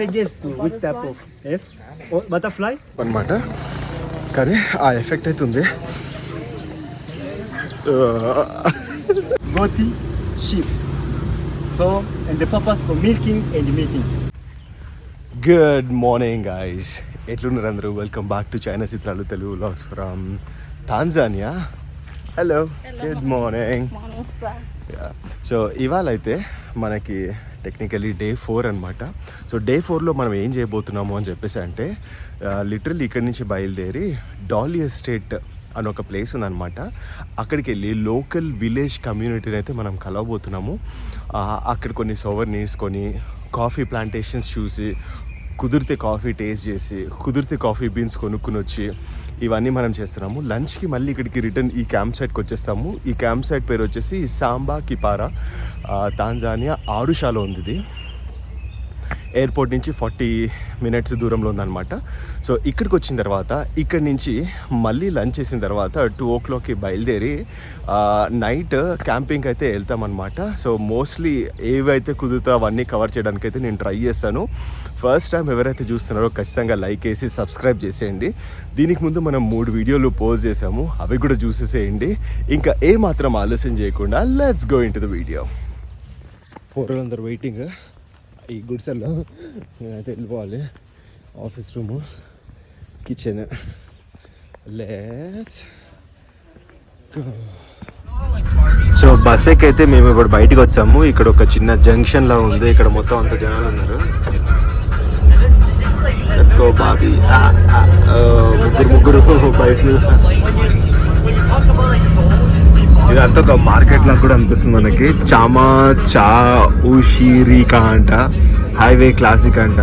may guess to which type of yes? Oh, butterfly? అనమాట. కానీ ఆ ఎఫెక్ట్ అయితే ఉంది. Goatee, sheep. So, and the purpose for milking and mating. Good morning guys, ఎట్లున్నారు అందరూ? Welcome back to చైనా చిత్రాలు Telugu vlogs from Tanzania. Hello, good morning. So ఇవాళ అయితే మనకి టెక్నికలీ డే 4 అనమాట. సో డే 4లో మనం ఏం చేయబోతున్నాము అని చెప్పేసి అంటే లిటరల్లీ ఇక్కడి నుంచి బయలుదేరి డాలీ ఎస్టేట్ అని ఒక ప్లేస్ ఉందన్నమాట. అక్కడికి వెళ్ళి లోకల్ విలేజ్ కమ్యూనిటీని అయితే మనం కలవబోతున్నాము. అక్కడ కొన్ని సోవర్నీర్స్ కొని కాఫీ ప్లాంటేషన్స్ చూసి, కుదిరితే కాఫీ టేస్ట్ చేసి, కుదిరితే కాఫీ బీన్స్ కొనుక్కుని వచ్చి ఇవన్నీ మనం చేస్తున్నాము. లంచ్కి మళ్ళీ ఇక్కడికి రిటర్న్ ఈ క్యాంప్ సైట్కి వచ్చేస్తాము. ఈ క్యాంప్ సైట్ పేరు వచ్చేసి సాంబా కిపారా, తాంజానియా ఆరుషాలో ఉంది. ఇది ఎయిర్పోర్ట్ నుంచి 40 minutes దూరంలో ఉందన్నమాట. సో ఇక్కడికి వచ్చిన తర్వాత ఇక్కడి నుంచి మళ్ళీ లంచ్ చేసిన తర్వాత 2 o'clockకి బయలుదేరి నైట్ క్యాంపింగ్ అయితే వెళ్తామన్నమాట. సో మోస్ట్లీ ఏవైతే కుదురుతా అవన్నీ కవర్ చేయడానికి అయితే నేను ట్రై చేస్తాను. ఫస్ట్ టైం ఎవరైతే చూస్తున్నారో ఖచ్చితంగా లైక్ వేసి సబ్స్క్రైబ్ చేసేయండి. దీనికి ముందు మనం 3 వీడియోలు పోస్ట్ చేసాము, అవి కూడా చూసేసేయండి. ఇంకా ఏమాత్రం ఆలస్యం చేయకుండా let's go into the video. పోరలందరూ వెయిటింగ్ ఈ గుడిసెల్లో. నేనైతే వెళ్ళిపోవాలి. Office room, kitchen. Let's go. So bus ఎక్కైతే మేము ఇప్పుడు బయటకు వచ్చాము. ఇక్కడ ఒక చిన్న జంక్షన్ లా ఉంది. ఇక్కడ మొత్తం అంత జనాలు ఉన్నారు. Let's go Bobby. ముగ్గురు బయట. ఇదంతా ఒక మార్కెట్ లాగా కూడా అనిపిస్తుంది మనకి. చామా చా ఉషిరికా అంట, హైవే క్లాసిక్ అంట.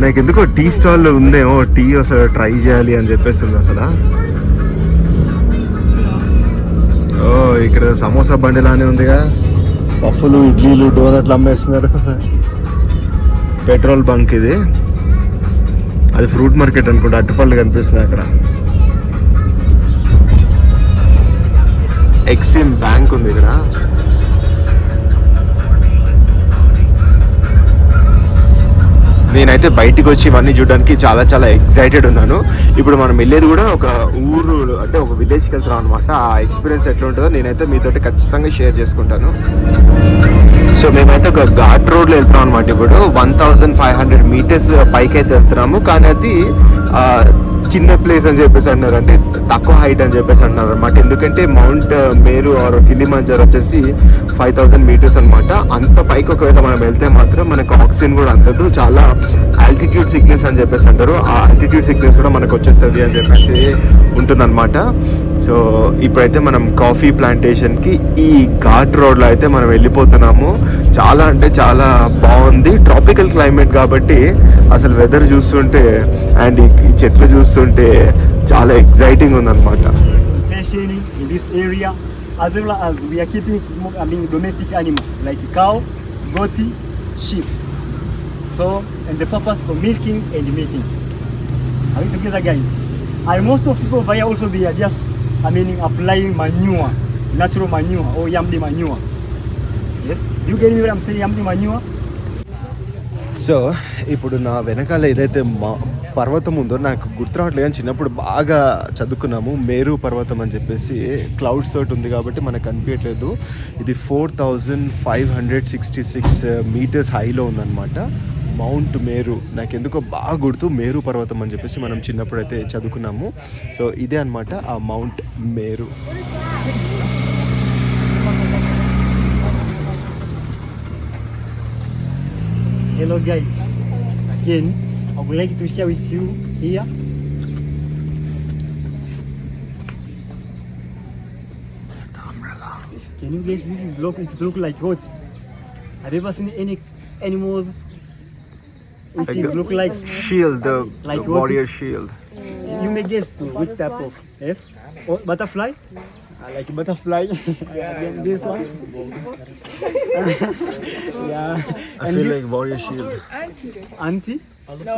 నాకు ఎందుకో టీ స్టాల్ ఉందేమో, టీ అసలు ట్రై చేయాలి అని చెప్పేస్తుంది అసలు. ఓ ఇక్కడ సమోసా బండి లానే ఉందిగా. పఫ్ఫులు, ఇడ్లీలు, డోనట్లు అమ్మేస్తున్నారు. పెట్రోల్ బంక్ ఇది. అది ఫ్రూట్ మార్కెట్ అనుకుంటా. అట్టుపళ్ళు కనిపిస్తున్నాయి అక్కడ. ఎక్సిమ్ బ్యాంక్ ఉంది ఇక్కడ. నేనైతే బయటికి వచ్చి ఇవన్నీ చూడడానికి చాలా చాలా ఎక్సైటెడ్ ఉన్నాను. ఇప్పుడు మనం వెళ్ళేది కూడా ఒక ఊరు, అంటే ఒక విలేజ్కి వెళ్తున్నాం అనమాట. ఆ ఎక్స్పీరియన్స్ ఎట్లా ఉంటుందో నేనైతే మీతోటి ఖచ్చితంగా షేర్ చేసుకుంటాను. సో మేమైతే ఒక ఘాట్ రోడ్లో వెళ్తున్నాం అనమాట. ఇప్పుడు 1500 meters పైకి అయితే వెళ్తున్నాము. కానీ అది చిన్న ప్లేస్ అని చెప్పేసి అన్నారు, అంటే తక్కువ హైట్ అని చెప్పేసి అన్నారు అనమాట. ఎందుకంటే మౌంట్ మేరు ఆర్ కిలిమంజారో వచ్చేసి 5000 meters అనమాట. అంత పైకి ఒకవేళ మనం వెళ్తే మాత్రం మనకు ఆక్సిజన్ కూడా అందదు. చాలా ఆల్టిట్యూడ్ సిక్నెస్ అని చెప్పేసి అంటారు. ఆ ఆల్టిట్యూడ్ సిక్నెస్ కూడా మనకు వచ్చేస్తుంది అని చెప్పేసి ఉంటుందన్నమాట. సో ఇప్పుడైతే మనం కాఫీ ప్లాంటేషన్కి ఈ ఘాట్ రోడ్లో అయితే మనం వెళ్ళిపోతున్నాము. చాలా అంటే చాలా బాగుంది. ట్రాపికల్ క్లైమేట్ కాబట్టి అసలు వెదర్ చూస్తుంటే అండ్ ఈ చెట్లు చూస్తుంటే చాలా ఎక్సైటింగ్ ఉందన్నమాట. In this area, as well as we are keeping domestic animals like cow, goatee, sheep. So, and the purpose for milking and mating. Are we together, guys? And most of people over here also they are just applying manure, natural manure or yamdi manure. Yes, do you get me what I'm saying? Yamdi manure. So ఇప్పుడు నా వెనకాల ఏదైతే పర్వతం ఉందో నాకు గుర్తురావట్లేదు, కానీ చిన్నప్పుడు బాగా చదువుకున్నాము. మేరు పర్వతం అని చెప్పేసి క్లౌడ్స్ తోటి ఉంది కాబట్టి మనకు కనిపించట్లేదు. ఇది 4566 meters హైలో ఉందన్నమాట. మౌంట్ మేరు. నాకు ఎందుకో బాగా గుర్తు, మేరు పర్వతం అని చెప్పేసి మనం చిన్నప్పుడు అయితే చదువుకున్నాము. సో ఇదే అనమాట ఆ mount Meru. Hello guys, again I would like to share with you here. Can you guess this is look like what? Have you ever seen any animals which is look like shield, the warrior shield? You may guess to which type of yes? Oh, butterfly? I like butterfly. Again, this one. Yeah. I feel like warrior shield. Auntie? No.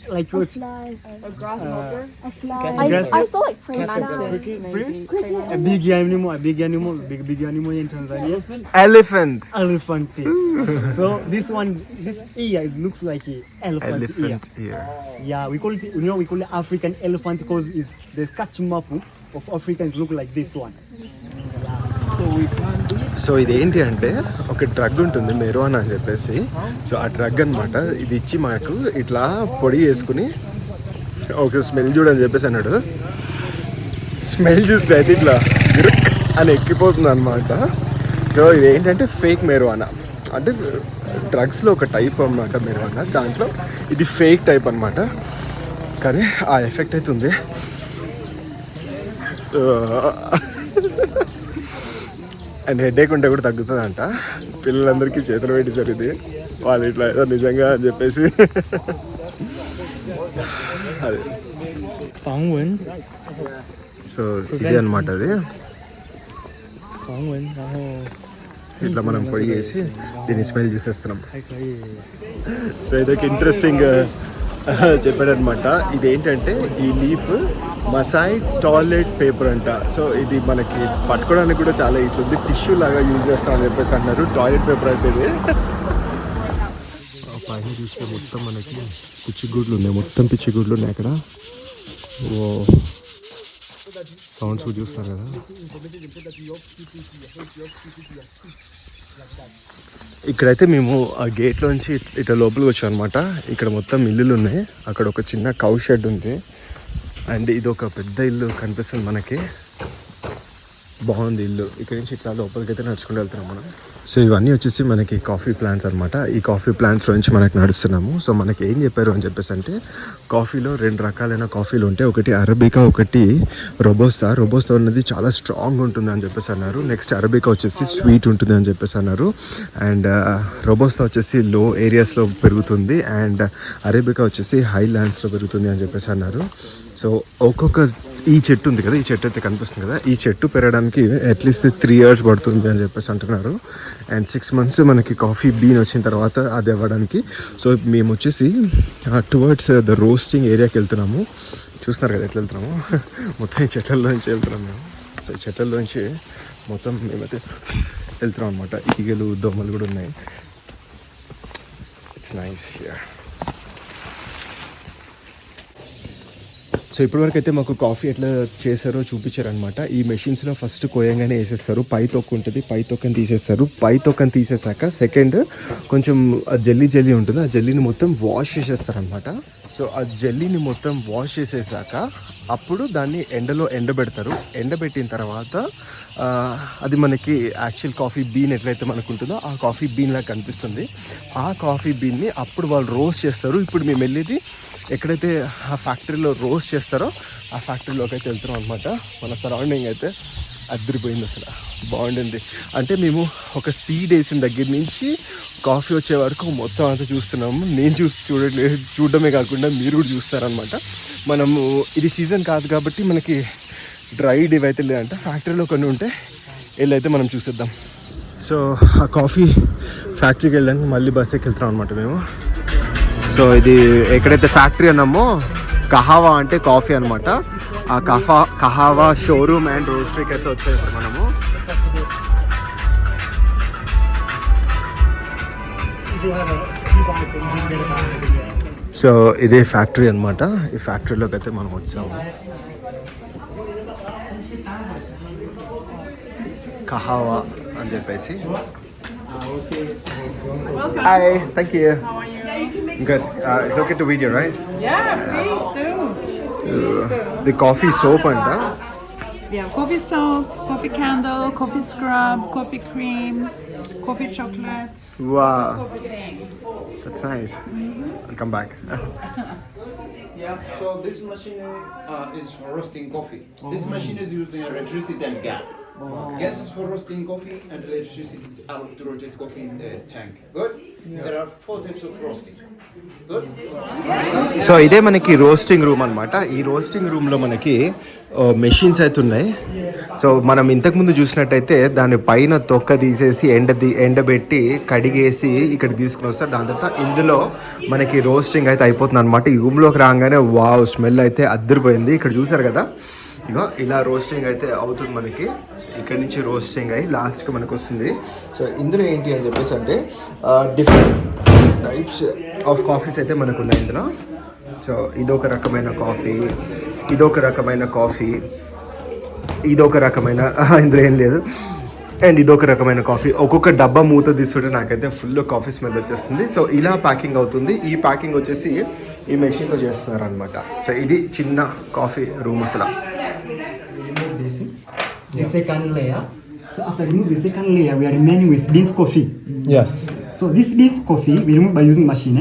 Like what? A grasshopper. A fly. Grass- I saw like praying mantis. Cricket? A big animal, big animal in Tanzania. Elephant. Elephant. So this ear looks like a elephant ear. here. Yeah, we call it African elephant because it's the catch map of Africans look like this one. So ఇది ఏంటి అంటే ఒక drug ఉంటుంది మెరోనా అని చెప్పేసి. So ఆ drug అన్నమాట. ఇది ఇచ్చి మాకు ఇట్లా పొడి వేసుకుని ఒక స్మెల్ చూడని చెప్పేసి అన్నాడు. స్మెల్ చూస్తే అయితే ఇట్లా గిరుక్ అని ఎక్కిపోతుంది అనమాట. సో ఇది ఏంటంటే ఫేక్ మెరోనా, అంటే డ్రగ్స్లో ఒక టైప్ అన్నమాట మెరోనా. దాంట్లో ఇది ఫేక్ టైప్ అన్నమాట, కానీ ఆ ఎఫెక్ట్ అయితే ఉంది. అండ్ హెడేక్ ఉంటే కూడా తగ్గుతుందంట. పిల్లలందరికీ చేతులు పెట్టేశారు ఇది, వాళ్ళు ఇట్లా ఏదో నిజంగా అని చెప్పేసి. అదే సో ఇదే అనమాట అది. ఇట్లా మనం పొడి చేసి దీన్ని స్మెల్ చూసేస్తున్నాం. సో ఇదొక ఇంట్రెస్టింగ్ చెప్పాడనమాట. ఇదేంటంటే ఈ లీఫ్ మసాయి టాయిలెట్ పేపర్ అంట. సో ఇది మనకి పట్టుకోవడానికి కూడా చాలా ఇట్లుంది, టిష్యూ లాగా యూజ్ చేస్తామని చెప్పేసి అన్నారు. టాయిలెట్ పేపర్ అంటే ఇది. పైన చూస్తే మొత్తం మనకి పిచ్చిగుడ్లు ఉన్నాయి, మొత్తం పిచ్చిగుడ్లు ఉన్నాయి అక్కడ. ఓ సౌండ్స్ కూడా చూస్తారు కదా. ఇక్కడైతే మేము ఆ గేట్లోంచి ఇట్లా లోపలికి వచ్చాం అనమాట. ఇక్కడ మొత్తం ఇల్లులు ఉన్నాయి. అక్కడ ఒక చిన్న కౌ షెడ్ ఉంది. అండ్ ఇది ఒక పెద్ద ఇల్లు కనిపిస్తుంది మనకి. బాగుంది ఇల్లు. ఇక్కడ నుంచి ఇట్లా లోపలికి అయితే నడుచుకుంటూ వెళ్తున్నాం మనం. సో ఇవన్నీ వచ్చేసి మనకి కాఫీ ప్లాంట్స్ అనమాట. ఈ కాఫీ ప్లాంట్స్ నుంచి మనకి నడుస్తున్నాము. సో మనకి ఏం చెప్పారు అని చెప్పేసి అంటే కాఫీలో 2 రకాలైన కాఫీలు ఉంటాయి. ఒకటి అరబికా, ఒకటి రోబోస్తా. రోబోస్తా ఉన్నది చాలా స్ట్రాంగ్ ఉంటుంది అని చెప్పేసి అన్నారు. నెక్స్ట్ అరబికా వచ్చేసి స్వీట్ ఉంటుంది అని చెప్పేసి అన్నారు. అండ్ రోబోస్తా వచ్చేసి లో ఏరియాస్లో పెరుగుతుంది, అండ్ అరబికా వచ్చేసి హై ల్యాండ్స్లో పెరుగుతుంది అని చెప్పేసి అన్నారు. సో ఈ చెట్టు ఉంది కదా, ఈ చెట్టు అయితే కనిపిస్తుంది కదా, ఈ చెట్టు పెరగడానికి అట్లీస్ట్ 3 years పడుతుంది అని చెప్పేసి అంటున్నారు. అండ్ 6 months మనకి కాఫీ బీన్ వచ్చిన తర్వాత అది అవ్వడానికి. సో మేము వచ్చేసి టువర్డ్స్ ద రోస్టింగ్ ఏరియాకి వెళ్తున్నాము. చూస్తున్నారు కదా ఎట్లా వెళ్తున్నాము. మొత్తం ఈ చెట్లలోంచి వెళ్తున్నాం మేము. సో ఈ చెట్లలోంచి మొత్తం మేమైతే వెళ్తున్నాం అనమాట. ఈగలు, దోమలు కూడా ఉన్నాయి. It's nice. సో ఇప్పటివరకు అయితే మాకు కాఫీ ఎట్లా చేశారో చూపించారనమాట. ఈ మెషిన్స్లో ఫస్ట్ కోయంగానే వేసేస్తారు. పై తొక్కు ఉంటుంది, పై తొక్కని తీసేస్తారు. పై తొక్కని తీసేసాక సెకండ్ కొంచెం జల్లీ ఉంటుంది. ఆ జల్లీని మొత్తం వాష్ చేసేస్తారనమాట. సో ఆ జల్లీని మొత్తం వాష్ చేసేసాక అప్పుడు దాన్ని ఎండలో ఎండబెడతారు. ఎండబెట్టిన తర్వాత అది మనకి యాక్చువల్ కాఫీ బీన్ ఎట్లయితే మనకు ఉంటుందో ఆ కాఫీ బీన్ లాగా కనిపిస్తుంది. ఆ కాఫీ బీన్ని అప్పుడు వాళ్ళు రోస్ట్ చేస్తారు. ఇప్పుడు మేము వెళ్ళేది ఎక్కడైతే ఆ ఫ్యాక్టరీలో రోస్ట్ చేస్తారో ఆ ఫ్యాక్టరీలోకి అయితే వెళ్తున్నాం అనమాట. మన సరౌండింగ్ అయితే అదిరిపోయింది, అసలు బాగుండింది. అంటే మేము ఒక సీడ్ వేసిన దగ్గర నుంచి కాఫీ వచ్చే వరకు మొత్తం అంతా చూస్తున్నాము. నేను చూడడమే కాకుండా మీరు కూడా చూస్తారనమాట. మనము ఇది సీజన్ కాదు కాబట్టి మనకి డ్రైడ్ ఇవైతే లేదంట. ఫ్యాక్టరీలో కొన్ని ఉంటే వెళ్ళైతే మనం చూసేద్దాం. సో ఆ కాఫీ ఫ్యాక్టరీకి వెళ్ళడానికి మళ్ళీ బస్ ఎక్కి వెళ్తున్నాం అనమాట మేము. సో ఇది ఎక్కడైతే ఫ్యాక్టరీ అన్నామో కహావా అంటే కాఫీ అనమాట. ఆ కహావా షోరూమ్ అండ్ రోస్టరీకి అయితే వచ్చాయి ఇప్పుడు మనము. సో ఇదే ఫ్యాక్టరీ అనమాట. ఈ ఫ్యాక్టరీలోకి అయితే మనం వచ్చాము. కహావా అని చెప్పేసి. Hi, thank you. Good. It's okay to video, right? Yeah, please do. The coffee soap and Yeah, coffee soap, coffee candle, coffee scrub, coffee cream, coffee chocolates, wow, coffee things. that's nice. I'll come back. Yeah, so this machine is for roasting coffee. This machine is using electricity and gas. Gas is for roasting coffee and electricity to rotate coffee in the tank. Good? Yeah. There are 4 types of roasting. So ఇదే మనకి roasting room అనమాట. ఈ roasting రూమ్లో మనకి machines అయితే ఉన్నాయి. So మనం ఇంతకుముందు చూసినట్టయితే దాని పైన తొక్క తీసేసి ఎండబెట్టి కడిగేసి ఇక్కడ తీసుకుని వస్తారు. దాని తర్వాత ఇందులో మనకి రోస్టింగ్ అయితే అయిపోతుంది అనమాట. ఈ రూమ్లోకి రాగానే వావ్ స్మెల్ అయితే అద్దరిపోయింది. ఇక్కడ చూసారు కదా, ఇగో ఇలా రోస్టింగ్ అయితే అవుతుంది మనకి. ఇక్కడ నుంచి రోస్టింగ్ అయ్యి లాస్ట్కి మనకు వస్తుంది. సో ఇందులో ఏంటి అని చెప్పేసి అంటే డిఫరెంట్ టైప్స్ ఆఫ్ కాఫీస్ అయితే మనకు ఉన్నాయి ఇందులో. సో ఇదొక రకమైన కాఫీ, ఇదొక రకమైన కాఫీ, ఇదొక రకమైన ఇందులో ఏం లేదు, అండ్ ఇదొక రకమైన కాఫీ. ఒక్కొక్క డబ్బా మూత తీసుకుంటే నాకైతే ఫుల్ కాఫీ స్మెల్ వచ్చేస్తుంది. సో ఇలా ప్యాకింగ్ అవుతుంది. ఈ ప్యాకింగ్ వచ్చేసి ఈ మెషిన్తో చేస్తున్నారు అనమాట. సో ఇది చిన్న కాఫీ రూమ్ అసలు. The second layer. So after remove the second layer, we are remaining with beans coffee. Yes. So this beans coffee we remove by using machine.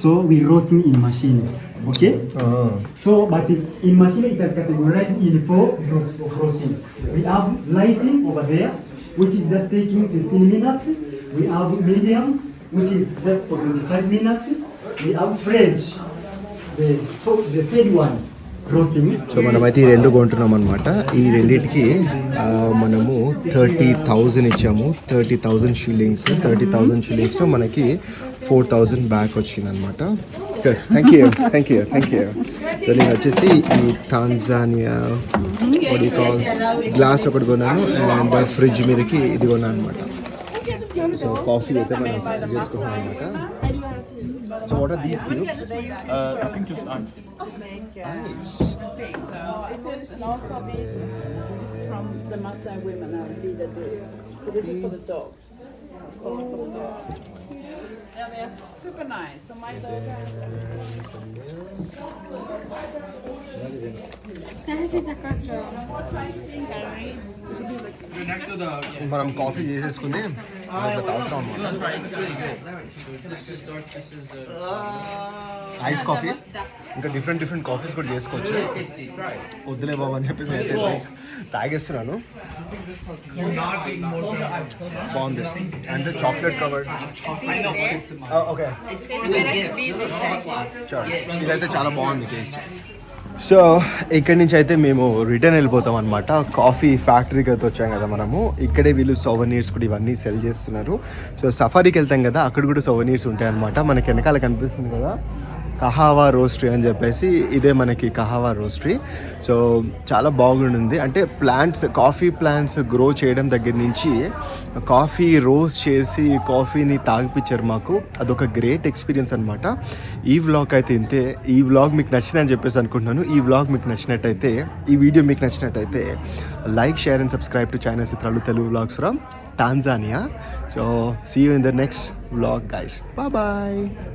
So we roasting in machine. Okay. So but in machine it is categorized in 4 groups of roastings. We have lighting over there, which is just taking 15 minutes. We have medium, which is just for 25 minutes. We have French, the third one. So మనమైతే ఈ రెండు కొంటున్నాం అనమాట. ఈ రెండింటికి మనము 30,000 ఇచ్చాము. 30,000 shillings. 30,000 షిల్లింగ్స్లో మనకి 4,000 బ్యాక్ వచ్చిందనమాట. Thank you. సో నేను వచ్చేసి ఈ టాంజానియా గ్లాస్ ఒకటి కొన్నాను అండ్ ఫ్రిడ్జ్ మీదకి ఇది కొన్నాను అనమాట. సో కాఫీ అయితే మనం చేసుకుంటున్నాం అనమాట. So what are these cubes? I think just ice. Ice. Okay, so and also this is from the Maasai women who did this. So this is for the dogs. For the dogs. Yeah, they are super nice. So my dog మనం coffee చేసేసుకుని ఇట్లా తాగుతాం అన్నమాట. Ice coffee, ఇంకా different coffees కూడా చేసుకోవచ్చు. వద్దులే బాబు అని చెప్పేసి నేను తాగేస్తున్నాను. బాగుంది అంటే చాక్లెట్ కవర్డ్. ఓకే, ఇదైతే చాలా బాగుంది టేస్ట్. సో ఇక్కడి నుంచి అయితే మేము రిటర్న్ వెళ్ళిపోతాం అనమాట. కాఫీ ఫ్యాక్టరీకి అయితే వచ్చాం కదా మనము. ఇక్కడే వీళ్ళు సోవనీర్స్ కూడా ఇవన్నీ సెల్ చేస్తున్నారు. సో సఫారీకి వెళ్తాం కదా, అక్కడ కూడా సోవనీర్స్ ఉంటాయి అనమాట. మనకి వెనకాల కనిపిస్తుంది కదా కహావా రోస్ట్రీ అని చెప్పేసి, ఇదే మనకి కహావా రోస్ట్రీ. సో చాలా బాగుంటుంది. అంటే ప్లాంట్స్, కాఫీ ప్లాంట్స్ గ్రో చేయడం దగ్గర నుంచి కాఫీ రోస్ట్ చేసి కాఫీని తాగిపించారు మాకు. అదొక గ్రేట్ ఎక్స్పీరియన్స్ అనమాట. ఈ వ్లాగ్ అయితే ఇంతే. ఈ వ్లాగ్ మీకు నచ్చిందని చెప్పేసి అనుకుంటున్నాను. ఈ వ్లాగ్ మీకు నచ్చినట్టయితే, ఈ వీడియో మీకు నచ్చినట్టయితే like, share and subscribe to చైనా చిత్రాలు Telugu vlogs from Tanzania. So see you in the next vlog guys. Bye bye.